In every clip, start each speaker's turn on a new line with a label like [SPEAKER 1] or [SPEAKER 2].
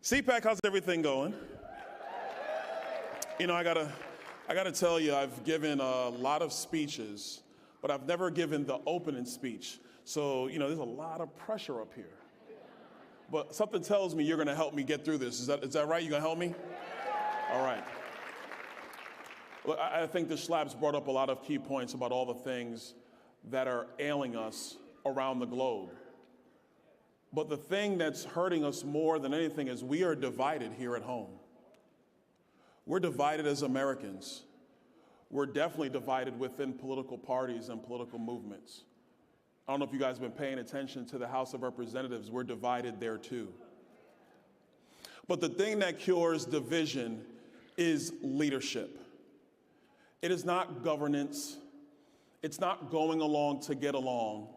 [SPEAKER 1] CPAC, how's everything going? You know, I gotta tell you, I've given a lot of speeches, but I've never given the opening speech. So, you know, there's a lot of pressure up here. But something tells me you're gonna help me get through this. Is that right? You gonna help me? All right. Well, I think the Schlaps brought up a lot of key points about all the things that are ailing us around the globe. But the thing that's hurting us more than anything is we are divided here at home. We're divided as Americans. We're definitely divided within political parties and political movements. I don't know if you guys have been paying attention to the House of Representatives. We're divided there too. But the thing that cures division is leadership. It is not governance. It's not going along to get along.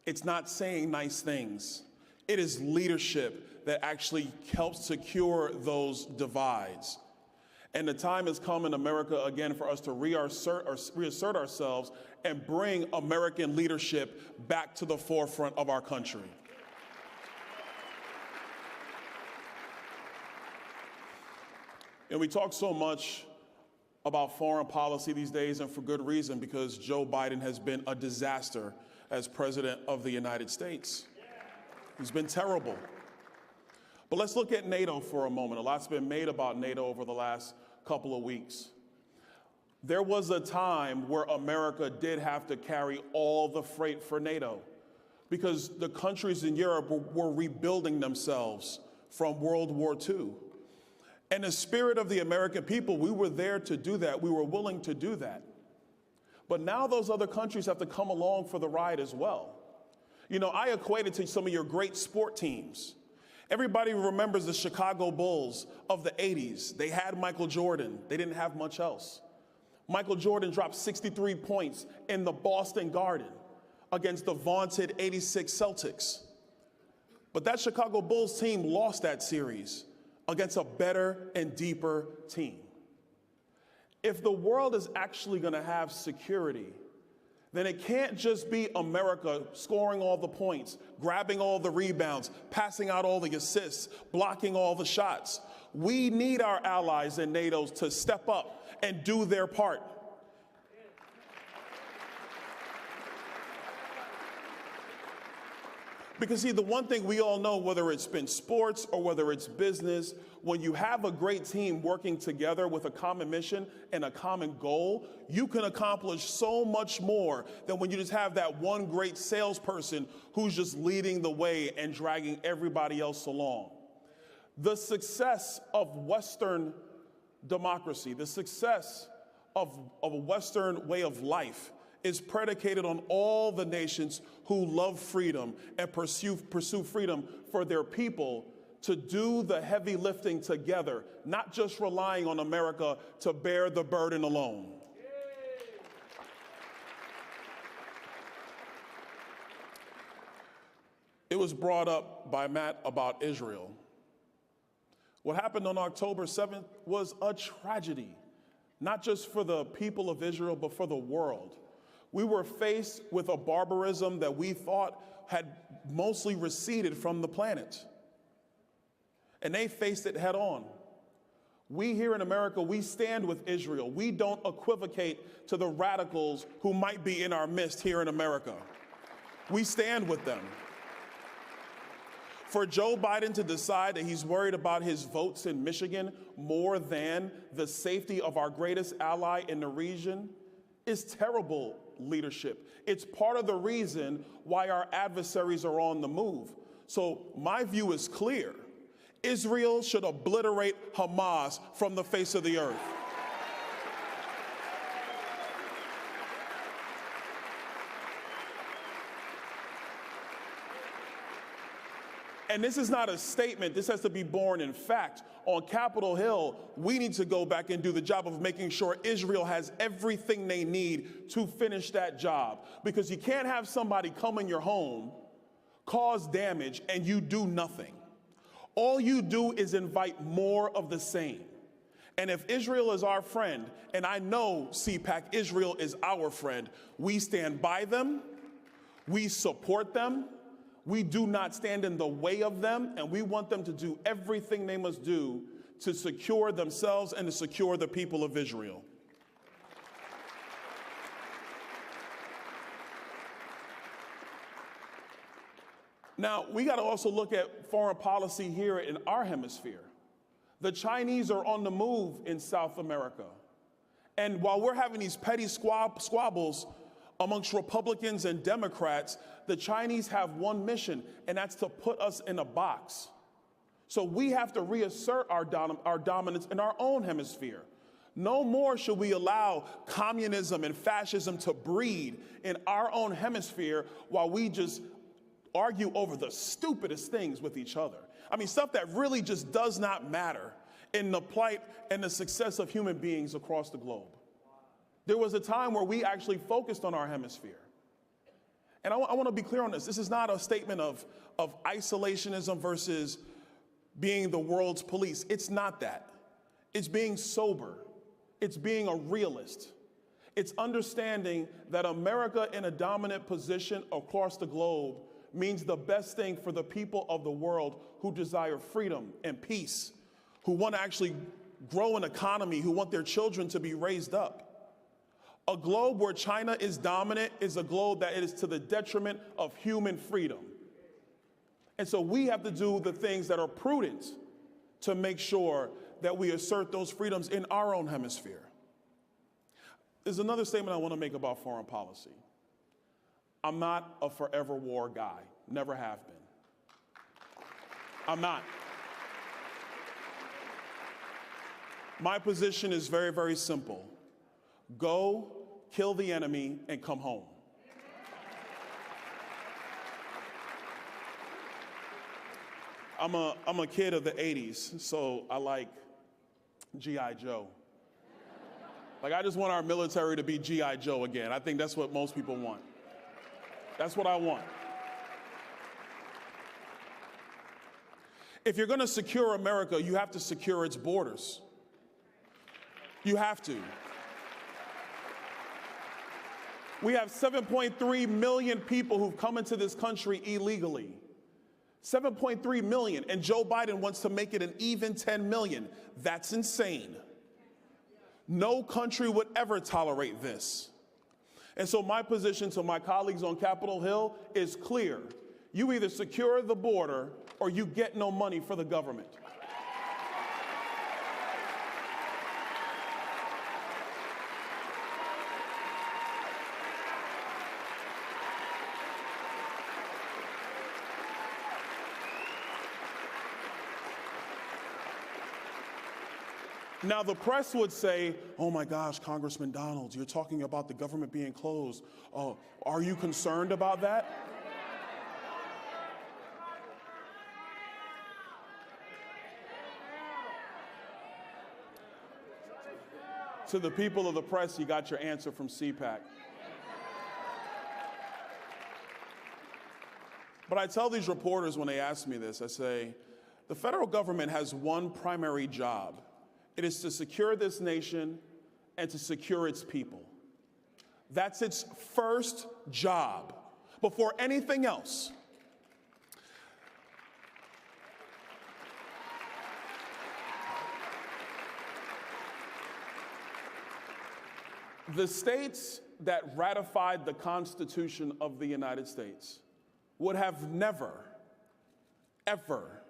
[SPEAKER 1] It's not saying nice things. It is leadership that actually helps to cure those divides. And the time has come in America again for us to reassert ourselves and bring American leadership back to the forefront of our country. And we talk so much about foreign policy these days, and for good reason, because Joe Biden has been a disaster as president of the United States. He's been terrible. But let's look at NATO for a moment. A lot's been made about NATO over the last couple of weeks. There was a time where America did have to carry all the freight for NATO because the countries in Europe were rebuilding themselves from World War II. And the spirit of the American people, we were there to do that. We were willing to do that. But now those other countries have to come along for the ride as well. You know, I equate it to some of your great sport teams. Everybody remembers the Chicago Bulls of the 80s. They had Michael Jordan. They didn't have much else. Michael Jordan dropped 63 points in the Boston Garden against the vaunted '86 Celtics. But that Chicago Bulls team lost that series against a better and deeper team. If the world is actually going to have security, then it can't just be America scoring all the points, grabbing all the rebounds, passing out all the assists, blocking all the shots. We need our allies in NATO to step up and do their part. Because see, the one thing we all know, whether it's been sports or whether it's business, when you have a great team working together with a common mission and a common goal, you can accomplish so much more than when you just have that one great salesperson who's just leading the way and dragging everybody else along. The success of Western democracy, the success of a Western way of life is predicated on all the nations who love freedom and pursue freedom for their people to do the heavy lifting together, not just relying on America to bear the burden alone. It was brought up by Matt about Israel. What happened on October 7th was a tragedy, not just for the people of Israel, but for the world. We were faced with a barbarism that we thought had mostly receded from the planet. And they faced it head on. We here in America, we stand with Israel. We don't equivocate to the radicals who might be in our midst here in America. We stand with them. For Joe Biden to decide that he's worried about his votes in Michigan more than the safety of our greatest ally in the region is terrible leadership. It's part of the reason why our adversaries are on the move. So my view is clear. Israel should obliterate Hamas from the face of the earth. And this is not a statement. This has to be born in fact. On Capitol Hill, we need to go back and do the job of making sure Israel has everything they need to finish that job. Because you can't have somebody come in your home, cause damage, and you do nothing. All you do is invite more of the same. And if Israel is our friend, and I know, CPAC, Israel is our friend, we stand by them, we support them, We do not stand in the way of them, and we want them to do everything they must do to secure themselves and to secure the people of Israel. Now, we got to also look at foreign policy here in our hemisphere. The Chinese are on the move in South America. And while we're having these petty squabbles amongst Republicans and Democrats, the Chinese have one mission, and that's to put us in a box. So we have to reassert our dominance in our own hemisphere. No more should we allow communism and fascism to breed in our own hemisphere while we just argue over the stupidest things with each other. I mean, stuff that really just does not matter in the plight and the success of human beings across the globe. There was a time where we actually focused on our hemisphere. And I want to be clear on this. This is not a statement of isolationism versus being the world's police. It's not that. It's being sober. It's being a realist. It's understanding that America in a dominant position across the globe means the best thing for the people of the world who desire freedom and peace, who want to actually grow an economy, who want their children to be raised up. A globe where China is dominant is a globe that is to the detriment of human freedom. And so we have to do the things that are prudent to make sure that we assert those freedoms in our own hemisphere. There's another statement I want to make about foreign policy. I'm not a forever war guy, never have been. I'm not. My position is very, very simple. Go, kill the enemy, and come home. I'm a kid of the 80s, so I like G.I. Joe. Like, I just want our military to be G.I. Joe again. I think that's what most people want. That's what I want. If you're going to secure America, you have to secure its borders. You have to. We have 7.3 million people who've come into this country illegally. 7.3 million, and Joe Biden wants to make it an even 10 million. That's insane. No country would ever tolerate this. And so my position to my colleagues on Capitol Hill is clear. You either secure the border or you get no money for the government. Now, the press would say, oh my gosh, Congressman Donald, you're talking about the government being closed. Oh, are you concerned about that? To the people of the press, you got your answer from CPAC. But I tell these reporters when they ask me this, I say, the federal government has one primary job. It is to secure this nation and to secure its people. That's its first job before anything else. The states that ratified the Constitution of the United States would have never, ever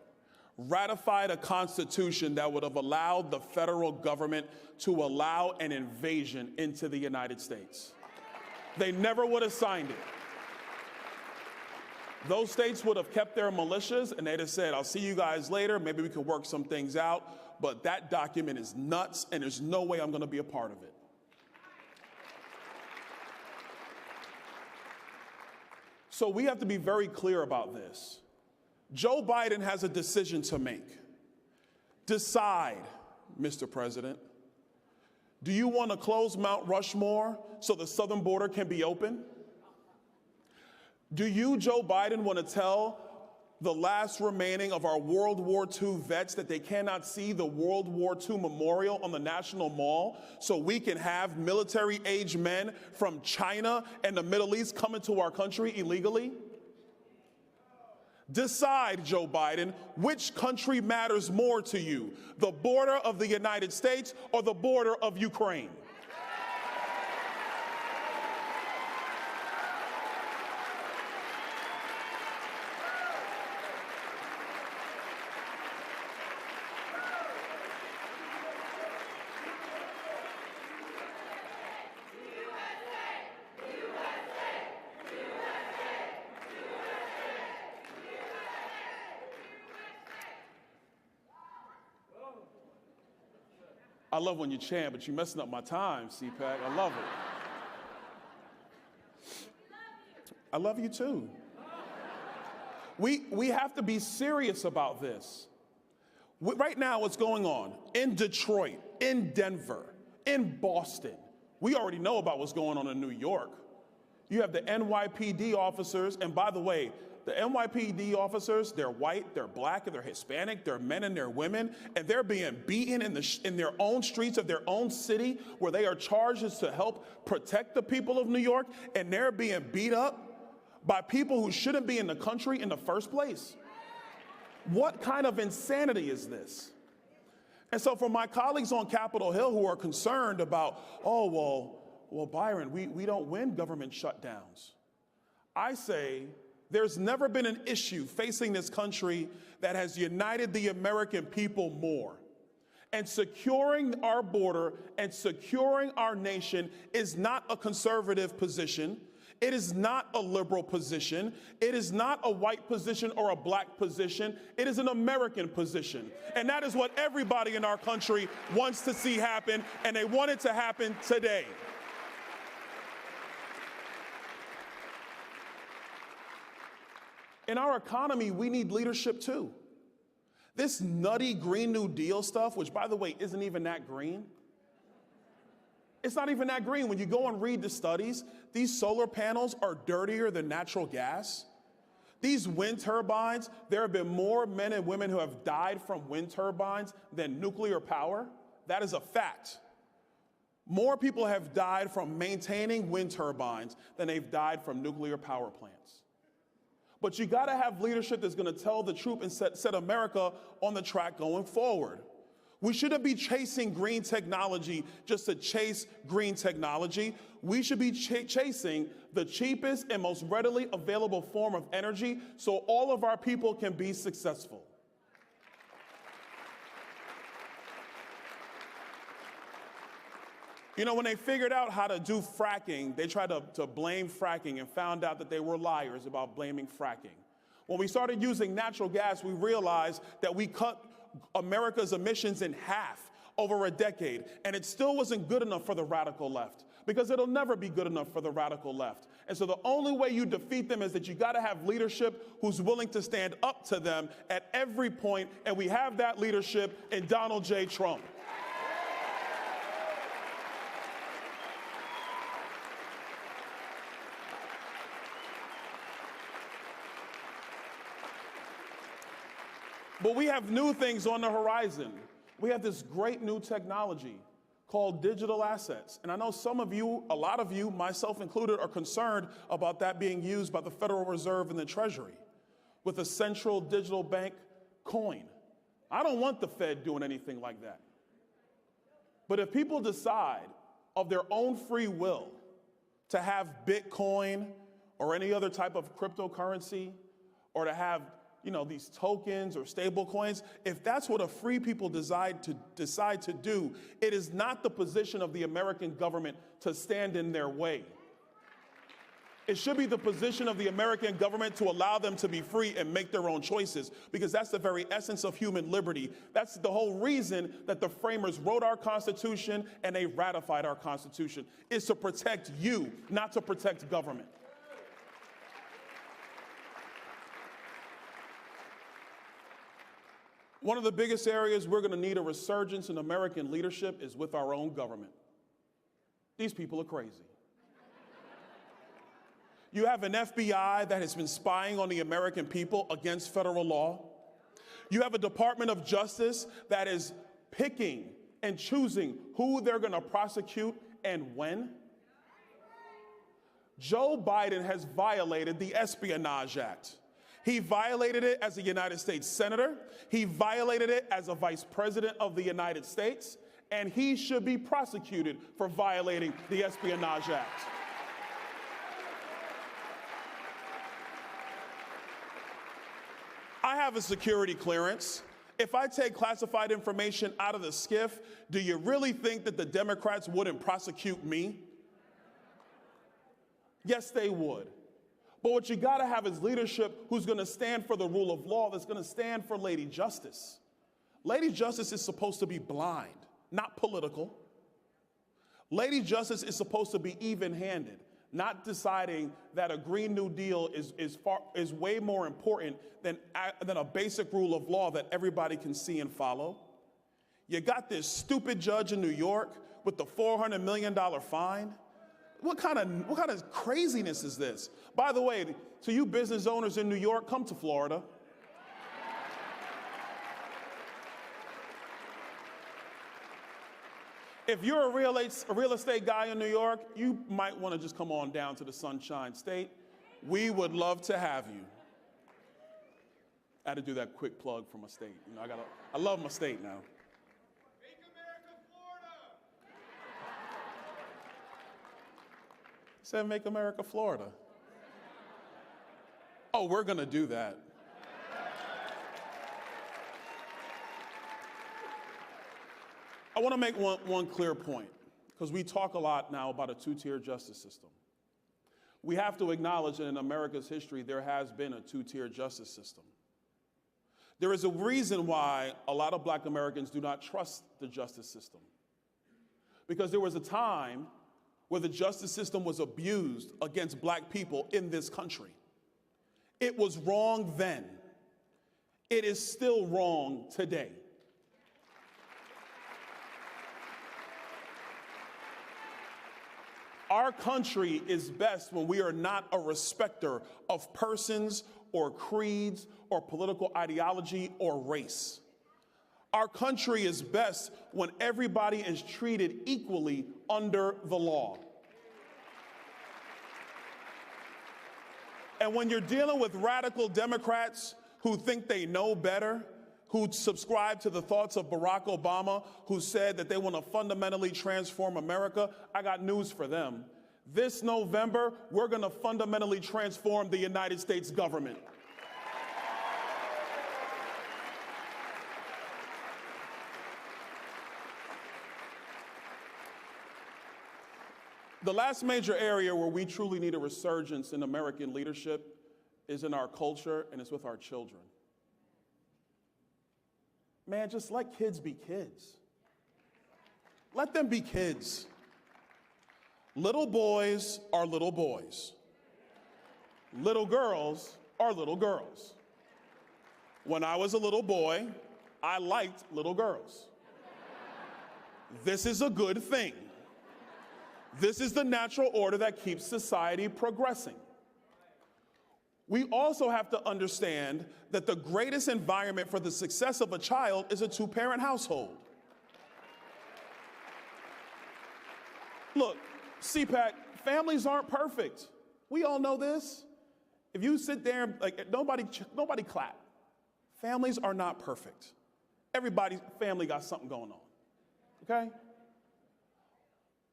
[SPEAKER 1] ratified a constitution that would have allowed the federal government to allow an invasion into the United States. They never would have signed it. Those states would have kept their militias and they'd have said, I'll see you guys later, maybe we can work some things out, but that document is nuts and there's no way I'm going to be a part of it. So we have to be very clear about this. Joe Biden has a decision to make. Decide, Mr. President. Do you want to close Mount Rushmore so the southern border can be open? Do you, Joe Biden, want to tell the last remaining of our World War II vets that they cannot see the World War II memorial on the National Mall so we can have military-age men from China and the Middle East come into our country illegally? Decide, Joe Biden, which country matters more to you, the border of the United States or the border of Ukraine? I love when you chant, but you're messing up my time, CPAC. I love it. I love you too. We have to be serious about this. Right now, what's going on in Detroit, in Denver, in Boston, we already know about what's going on in New York. You have the NYPD officers, and by the way, the NYPD officers, they're white, they're black, and they're Hispanic, they're men and they're women, and they're being beaten in their own streets of their own city where they are charged to help protect the people of New York, and they're being beat up by people who shouldn't be in the country in the first place. What kind of insanity is this? And so for my colleagues on Capitol Hill who are concerned about, well, Byron, we don't win government shutdowns. I say, there's never been an issue facing this country that has united the American people more. And securing our border and securing our nation is not a conservative position. It is not a liberal position. It is not a white position or a black position. It is an American position. And that is what everybody in our country wants to see happen, and they want it to happen today. In our economy, we need leadership too. This nutty Green New Deal stuff, which by the way, isn't even that green. It's not even that green. When you go and read the studies, these solar panels are dirtier than natural gas. These wind turbines, there have been more men and women who have died from wind turbines than nuclear power. That is a fact. More people have died from maintaining wind turbines than they've died from nuclear power plants. But you gotta have leadership that's gonna tell the truth and set America on the track going forward. We shouldn't be chasing green technology just to chase green technology. We should be chasing the cheapest and most readily available form of energy so all of our people can be successful. You know, when they figured out how to do fracking, they tried to blame fracking and found out that they were liars about blaming fracking. When we started using natural gas, we realized that we cut America's emissions in half over a decade, and it still wasn't good enough for the radical left, because it'll never be good enough for the radical left. And so the only way you defeat them is that you gotta have leadership who's willing to stand up to them at every point, and we have that leadership in Donald J. Trump. But we have new things on the horizon. We have this great new technology called digital assets. And I know some of you, a lot of you, myself included, are concerned about that being used by the Federal Reserve and the Treasury with a central digital bank coin. I don't want the Fed doing anything like that. But if people decide of their own free will to have Bitcoin or any other type of cryptocurrency, or to have these tokens or stable coins, if that's what a free people decide to do, it is not the position of the American government to stand in their way. It should be the position of the American government to allow them to be free and make their own choices, because that's the very essence of human liberty. That's the whole reason that the framers wrote our Constitution and they ratified our Constitution, is to protect you, not to protect government. One of the biggest areas we're going to need a resurgence in American leadership is with our own government. These people are crazy. You have an FBI that has been spying on the American people against federal law. You have a Department of Justice that is picking and choosing who they're going to prosecute and when. Joe Biden has violated the Espionage Act. He violated it as a United States Senator. He violated it as a Vice President of the United States. And he should be prosecuted for violating the Espionage Act. I have a security clearance. If I take classified information out of the SCIF, do you really think that the Democrats wouldn't prosecute me? Yes, they would. But what you gotta have is leadership who's gonna stand for the rule of law, that's gonna stand for Lady Justice. Lady Justice is supposed to be blind, not political. Lady Justice is supposed to be even-handed, not deciding that a Green New Deal is way more important than a basic rule of law that everybody can see and follow. You got this stupid judge in New York with the $400 million fine. What kind of craziness is this? By the way, to you business owners in New York, come to Florida. If you're a real estate guy in New York, you might want to just come on down to the Sunshine State. We would love to have you. I had to do that quick plug for my state. You know, I love my state now.
[SPEAKER 2] Make America Florida!
[SPEAKER 1] Said make America Florida. Oh, we're going to do that. I want to make one clear point, because we talk a lot now about a two-tier justice system. We have to acknowledge that in America's history, there has been a two-tier justice system. There is a reason why a lot of Black Americans do not trust the justice system. Because there was a time where the justice system was abused against Black people in this country. It was wrong then. It is still wrong today. Our country is best when we are not a respecter of persons or creeds or political ideology or race. Our country is best when everybody is treated equally under the law. And when you're dealing with radical Democrats who think they know better, who subscribe to the thoughts of Barack Obama, who said that they want to fundamentally transform America, I got news for them. This November, we're going to fundamentally transform the United States government. The last major area where we truly need a resurgence in American leadership is in our culture, and it's with our children. Man, just let kids be kids. Let them be kids. Little boys are little boys. Little girls are little girls. When I was a little boy, I liked little girls. This is a good thing. This is the natural order that keeps society progressing. We also have to understand that the greatest environment for the success of a child is a two-parent household. Look, CPAC, families aren't perfect. We all know this. If you sit there, like nobody clap. Families are not perfect. Everybody's family got something going on, okay?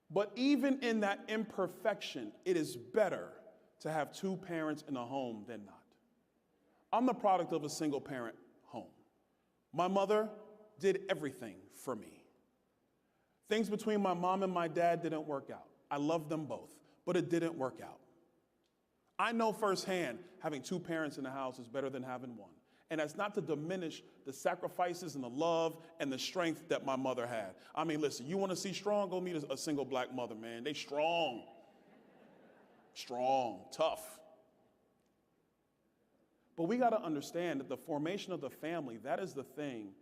[SPEAKER 1] But even in that imperfection, it is better to have two parents in a home than not. I'm the product of a single parent home. My mother did everything for me. Things between my mom and my dad didn't work out. I love them both, but it didn't work out. I know firsthand having two parents in the house is better than having one. And that's not to diminish the sacrifices and the love and the strength that my mother had. I mean, listen, you want to see strong? Go meet a single Black mother, man. They strong. Strong, tough. But we got to understand that the formation of the family, that is the thing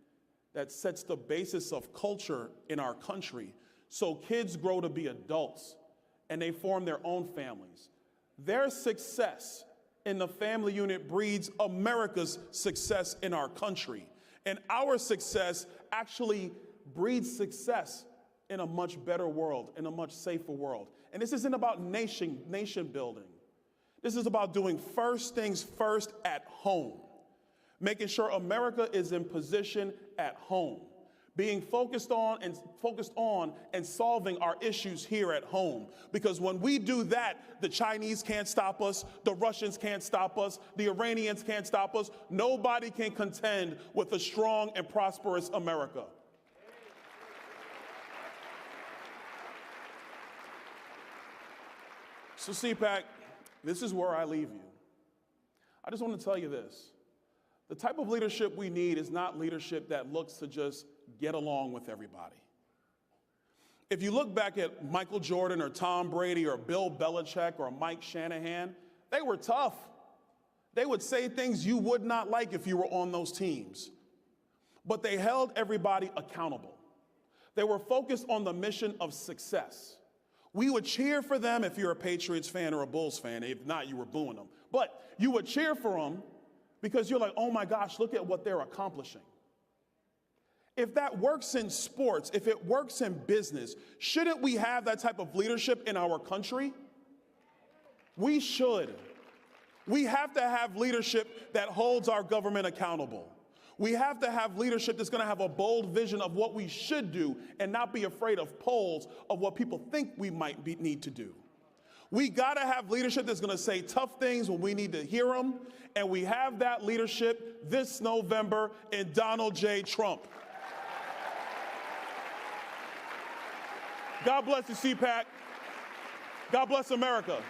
[SPEAKER 1] that sets the basis of culture in our country. So kids grow to be adults and they form their own families. Their success in the family unit breeds America's success in our country. And our success actually breeds success in a much better world, in a much safer world. And this isn't about nation building. This is about doing first things first at home, making sure America is in position at home, being focused on and solving our issues here at home. Because when we do that, the Chinese can't stop us, the Russians can't stop us, the Iranians can't stop us. Nobody can contend with a strong and prosperous America. So CPAC, this is where I leave you. I just want to tell you this. The type of leadership we need is not leadership that looks to just get along with everybody. If you look back at Michael Jordan or Tom Brady or Bill Belichick or Mike Shanahan, they were tough. They would say things you would not like if you were on those teams. But they held everybody accountable. They were focused on the mission of success. We would cheer for them if you're a Patriots fan or a Bulls fan. If not, you were booing them. But you would cheer for them because you're like, oh my gosh, look at what they're accomplishing. If that works in sports, if it works in business, shouldn't we have that type of leadership in our country? We should. We have to have leadership that holds our government accountable. We have to have leadership that's going to have a bold vision of what we should do and not be afraid of polls of what people think we might need to do. We got to have leadership that's going to say tough things when we need to hear them, and we have that leadership this November in Donald J. Trump. God bless you, CPAC. God bless America.